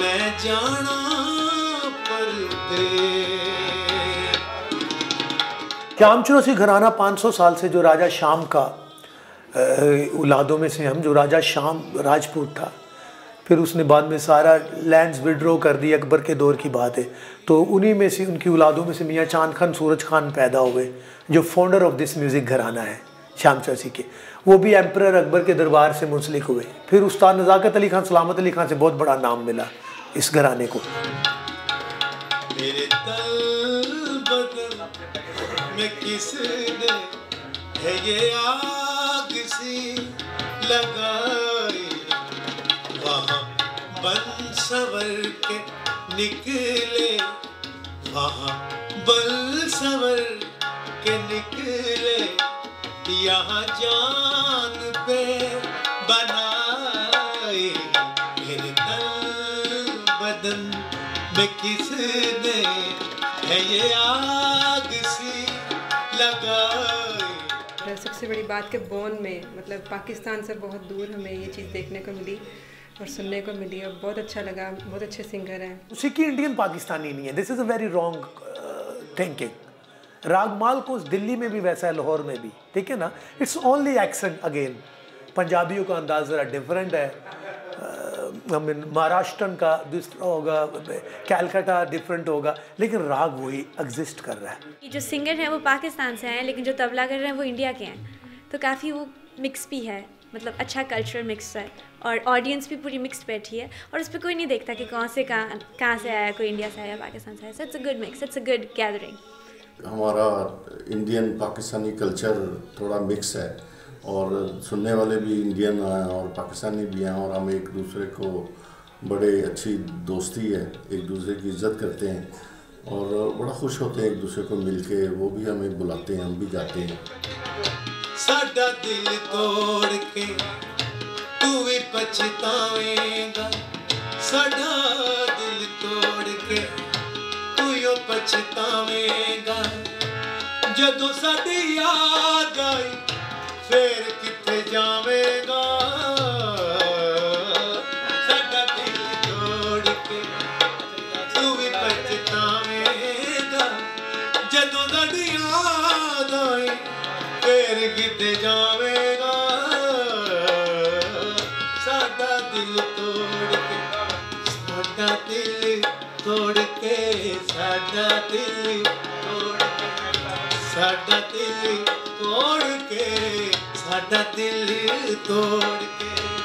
मैं जाना श्याम चौरसी घराना 500 साल से जो राजा श्याम का औलादों में से हम, जो राजा श्याम राजपूत था, फिर उसने बाद में सारा लैंड्स विड्रॉ कर दी, अकबर के दौर की बात है। तो उन्हीं में से, उनकी औलादों में से मियाँ चांद खान सूरज खान पैदा हुए, जो फाउंडर ऑफ दिस म्यूज़िक घराना है श्याम चौरसी के। वो भी एम्परर अकबर के दरबार से मुंसलिक हुए। फिर उस्ताद नज़ाकत अली खान, सलामत अली खान से बहुत बड़ा नाम मिला इस घराने को। मेरे में किसने है ये आग सी लगाई, वहाँ बन सवर के निकले, वहाँ बल सवर के निकले, यहाँ जान पे बनाए। मेरे तन बदन में किसने है ये आग सी लगाई। सबसे बड़ी बात कि बोन में, मतलब पाकिस्तान से बहुत दूर हमें ये चीज़ देखने को मिली और सुनने को मिली और बहुत अच्छा लगा। बहुत अच्छे सिंगर हैं। सिक्की इंडियन पाकिस्तानी नहीं है, this is a very wrong thinking. रागमाल को दिल्ली में भी वैसा है, लाहौर में भी, ठीक है ना। It's only accent again. पंजाबियों का अंदाज ज़रा डिफरेंट है, महाराष्ट्रन का दूसरा होगा, कैलकाटा डिफरेंट होगा, लेकिन राग वही एग्जिस्ट कर रहा है। जो सिंगर हैं वो पाकिस्तान से हैं, लेकिन जो तबला कर रहे हैं वो इंडिया के हैं, तो काफ़ी वो मिक्स भी है, मतलब अच्छा कल्चरल मिक्स है और ऑडियंस भी पूरी मिक्स्ड बैठी है और उस पर कोई नहीं देखता कि कौन से कहाँ से आया, कोई इंडिया से आया, पाकिस्तान से आया। So it's a good mix, it's a good gathering. हमारा इंडियन पाकिस्तानी कल्चर थोड़ा मिक्स है और सुनने वाले भी इंडियन हैं और पाकिस्तानी भी हैं और हम एक दूसरे को बड़े अच्छी दोस्ती है, एक दूसरे की इज़्ज़त करते हैं और बड़ा खुश होते हैं एक दूसरे को मिलके। वो भी हमें बुलाते हैं, हम भी जाते हैं। साडा दिल तोड़ के तू भी पछतावेगा, साडा दिल तोड़ के तू यो पछतावेगा, जदों साडी याद आई फिर किथे जावेगा। साडा दिल तोड़ के तू भी पछतावेगा, जदों साडी याद आई फिर किथे जावेगा। साडा दिल तोड़ के, साडा दिल तोड़ के, साडा दिल तोड़ के, साडा दिल तोड़ के, साडा दिल तोड़ के।